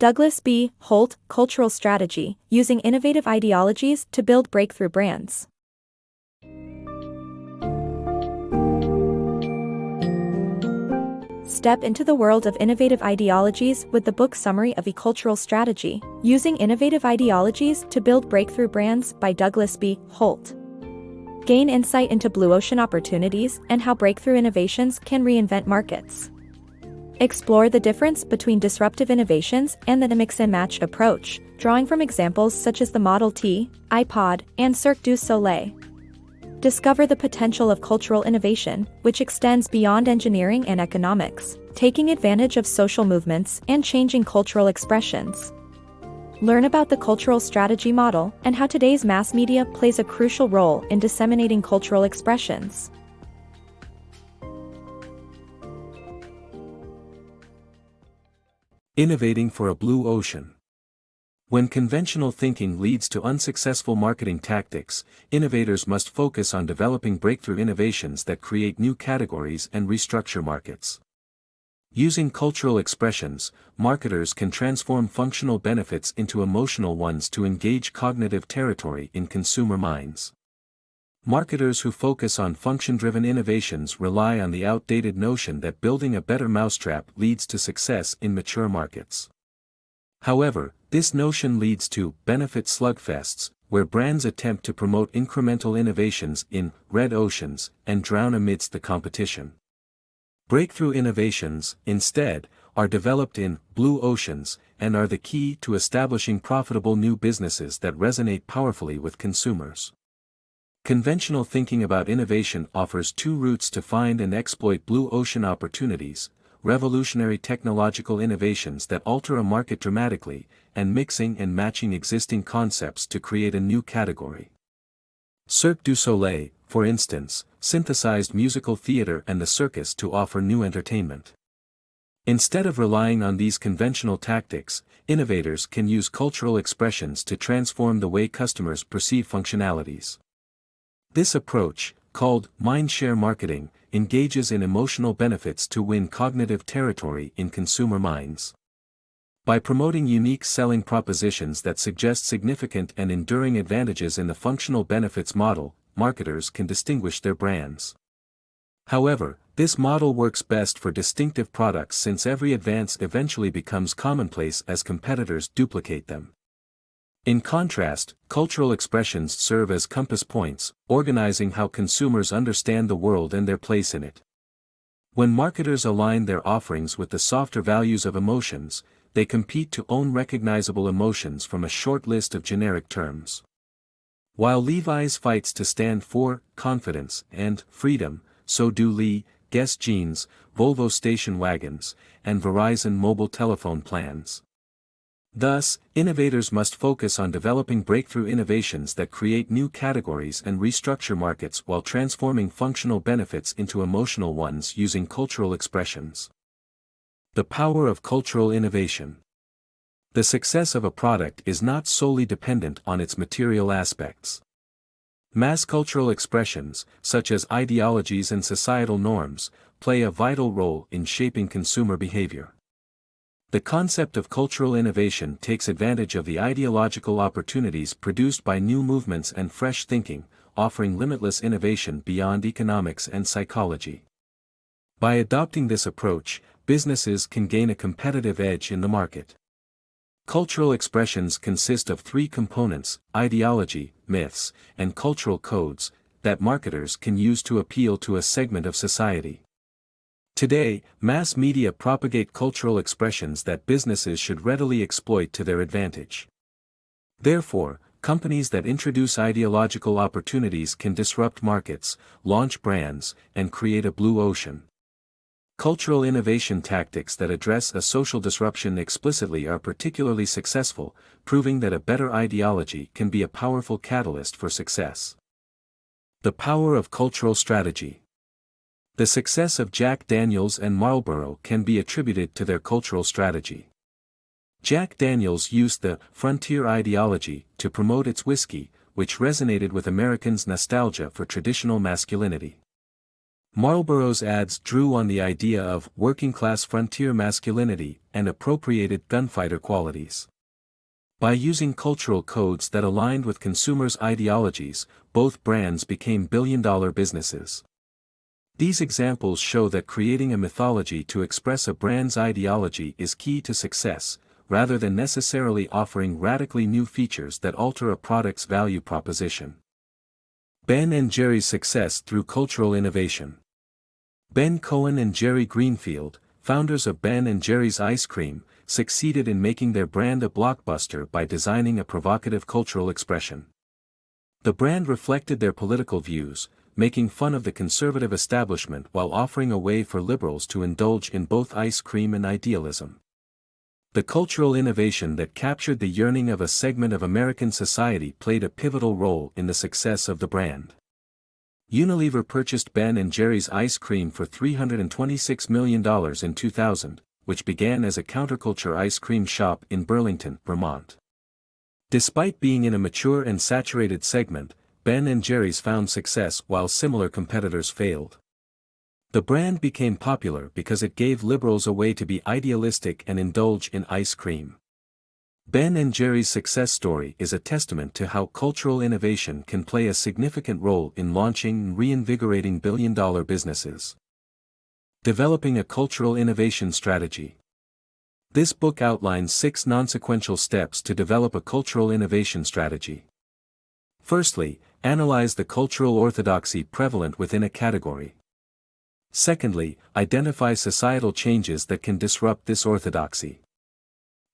DouglasBHolt, Cultural Strategy, Using Innovative Ideologies to Build Breakthrough Brands. Step into the world of innovative ideologies with the book summary of A Cultural Strategy, Using Innovative Ideologies to Build Breakthrough Brands by DouglasBHolt. Gain insight into blue ocean opportunities and how breakthrough innovations can reinvent markets. Explore the difference between disruptive innovations and the mix-and-match approach, drawing from examples such as the Model T, iPod, and Cirque du Soleil. Discover the potential of cultural innovation, which extends beyond engineering and economics, taking advantage of social movements and changing cultural expressions. Learn about the cultural strategy model and how today's mass media plays a crucial role in disseminating cultural expressions. Innovating for a blue ocean. When conventional thinking leads to unsuccessful marketing tactics, innovators must focus on developing breakthrough innovations that create new categories and restructure markets. Using cultural expressions, marketers can transform functional benefits into emotional ones to engage cognitive territory in consumer minds. Marketers who focus on function-driven innovations rely on the outdated notion that building a better mousetrap leads to success in mature markets. However, this notion leads to benefit slugfests, where brands attempt to promote incremental innovations in red oceans and drown amidst the competition. Breakthrough innovations, instead, are developed in blue oceans and are the key to establishing profitable new businesses that resonate powerfully with consumers. Conventional thinking about innovation offers two routes to find and exploit blue ocean opportunities: revolutionary technological innovations that alter a market dramatically, and mixing and matching existing concepts to create a new category. Cirque du Soleil, for instance, synthesized musical theater and the circus to offer new entertainment. Instead of relying on these conventional tactics, innovators can use cultural expressions to transform the way customers perceive functionalities. This approach, called mindshare marketing, engages in emotional benefits to win cognitive territory in consumer minds. By promoting unique selling propositions that suggest significant and enduring advantages in the functional benefits model, marketers can distinguish their brands. However, this model works best for distinctive products since every advance eventually becomes commonplace as competitors duplicate them. In contrast, cultural expressions serve as compass points, organizing how consumers understand the world and their place in it. When marketers align their offerings with the softer values of emotions, they compete to own recognizable emotions from a short list of generic terms. While Levi's fights to stand for confidence and freedom, so do Lee, Guess jeans, Volvo station wagons, and Verizon mobile telephone plans. Thus, innovators must focus on developing breakthrough innovations that create new categories and restructure markets while transforming functional benefits into emotional ones using cultural expressions. The power of cultural innovation. The success of a product is not solely dependent on its material aspects. Mass cultural expressions, such as ideologies and societal norms, play a vital role in shaping consumer behavior. The concept of cultural innovation takes advantage of the ideological opportunities produced by new movements and fresh thinking, offering limitless innovation beyond economics and psychology. By adopting this approach, businesses can gain a competitive edge in the market. Cultural expressions consist of three components: ideology, myths, and cultural codes, that marketers can use to appeal to a segment of society. Today, mass media propagate cultural expressions that businesses should readily exploit to their advantage. Therefore, companies that introduce ideological opportunities can disrupt markets, launch brands, and create a blue ocean. Cultural innovation tactics that address a social disruption explicitly are particularly successful, proving that a better ideology can be a powerful catalyst for success. The power of cultural strategy. The success of Jack Daniel's and Marlboro can be attributed to their cultural strategy. Jack Daniel's used the frontier ideology to promote its whiskey, which resonated with Americans' nostalgia for traditional masculinity. Marlboro's ads drew on the idea of working-class frontier masculinity and appropriated gunfighter qualities. By using cultural codes that aligned with consumers' ideologies, both brands became billion-dollar businesses. These examples show that creating a mythology to express a brand's ideology is key to success, rather than necessarily offering radically new features that alter a product's value proposition. Ben & Jerry's success through cultural innovation. Ben Cohen and Jerry Greenfield, founders of Ben & Jerry's ice cream, succeeded in making their brand a blockbuster by designing a provocative cultural expression. The brand reflected their political views, making fun of the conservative establishment while offering a way for liberals to indulge in both ice cream and idealism. The cultural innovation that captured the yearning of a segment of American society played a pivotal role in the success of the brand. Unilever purchased Ben & Jerry's ice cream for $326 million in 2000, which began as a counterculture ice cream shop in Burlington, Vermont. Despite being in a mature and saturated segment, Ben & Jerry's found success while similar competitors failed. The brand became popular because it gave liberals a way to be idealistic and indulge in ice cream. Ben & Jerry's success story is a testament to how cultural innovation can play a significant role in launching and reinvigorating billion-dollar businesses. Developing a cultural innovation strategy. This book outlines 6 non-sequential steps to develop a cultural innovation strategy. Firstly, analyze the cultural orthodoxy prevalent within a category. Secondly, identify societal changes that can disrupt this orthodoxy.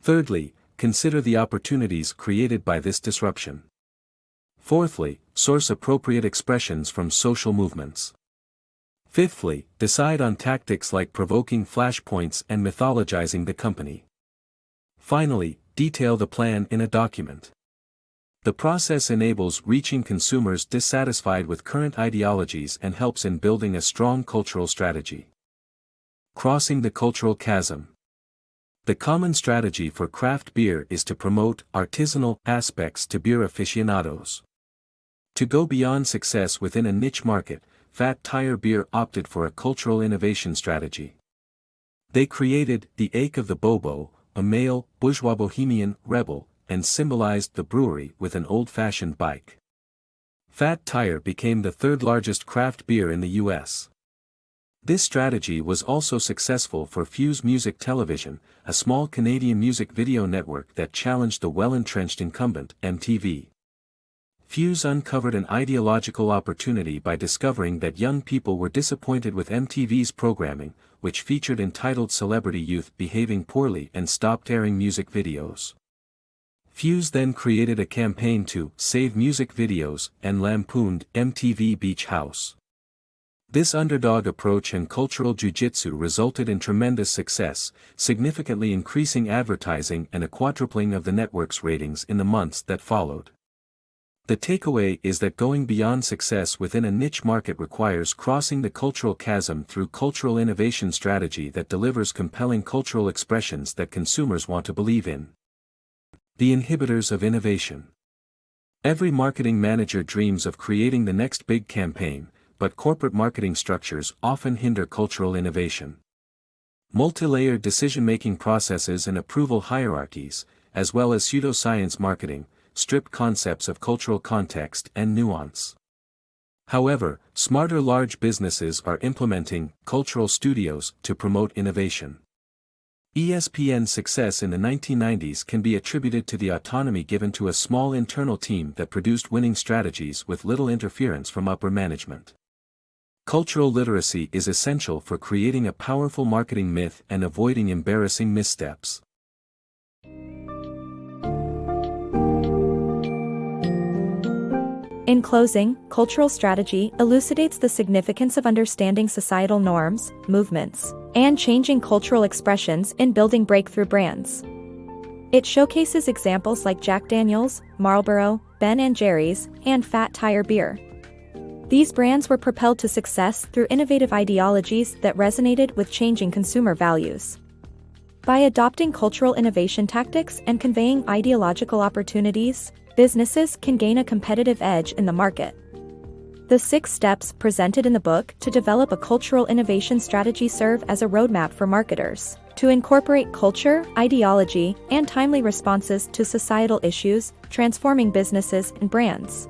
Thirdly, consider the opportunities created by this disruption. Fourthly, source appropriate expressions from social movements. Fifthly, decide on tactics like provoking flashpoints and mythologizing the company. Finally, detail the plan in a document. The process enables reaching consumers dissatisfied with current ideologies and helps in building a strong cultural strategy. Crossing the cultural chasm. The common strategy for craft beer is to promote artisanal aspects to beer aficionados. To go beyond success within a niche market, Fat Tire Beer opted for a cultural innovation strategy. They created the Ache of the Bobo, a male, bourgeois bohemian rebel, and symbolized the brewery with an old-fashioned bike. Fat Tire became the 3rd largest craft beer in the U.S. This strategy was also successful for Fuse Music Television, a small Canadian music video network that challenged the well-entrenched incumbent, MTV. Fuse uncovered an ideological opportunity by discovering that young people were disappointed with MTV's programming, which featured entitled celebrity youth behaving poorly and stopped airing music videos. Fuse then created a campaign to save music videos and lampooned MTV Beach House. This underdog approach and cultural jiu-jitsu resulted in tremendous success, significantly increasing advertising and a quadrupling of the network's ratings in the months that followed. The takeaway is that going beyond success within a niche market requires crossing the cultural chasm through cultural innovation strategy that delivers compelling cultural expressions that consumers want to believe in. The inhibitors of innovation. Every marketing manager dreams of creating the next big campaign, but corporate marketing structures often hinder cultural innovation. Multi-layered decision-making processes and approval hierarchies, as well as pseudoscience marketing, strip concepts of cultural context and nuance. However, smarter large businesses are implementing cultural studios to promote innovation. ESPN's success in the 1990s can be attributed to the autonomy given to a small internal team that produced winning strategies with little interference from upper management. Cultural literacy is essential for creating a powerful marketing myth and avoiding embarrassing missteps. In closing, cultural strategy elucidates the significance of understanding societal norms, movements, and changing cultural expressions in building breakthrough brands. It showcases examples like Jack Daniel's, Marlboro, Ben & Jerry's, and Fat Tire Beer. These brands were propelled to success through innovative ideologies that resonated with changing consumer values. By adopting cultural innovation tactics and conveying ideological opportunities, businesses can gain a competitive edge in the market. The 6 steps presented in the book to develop a cultural innovation strategy serve as a roadmap for marketers to incorporate culture, ideology, and timely responses to societal issues, transforming businesses and brands.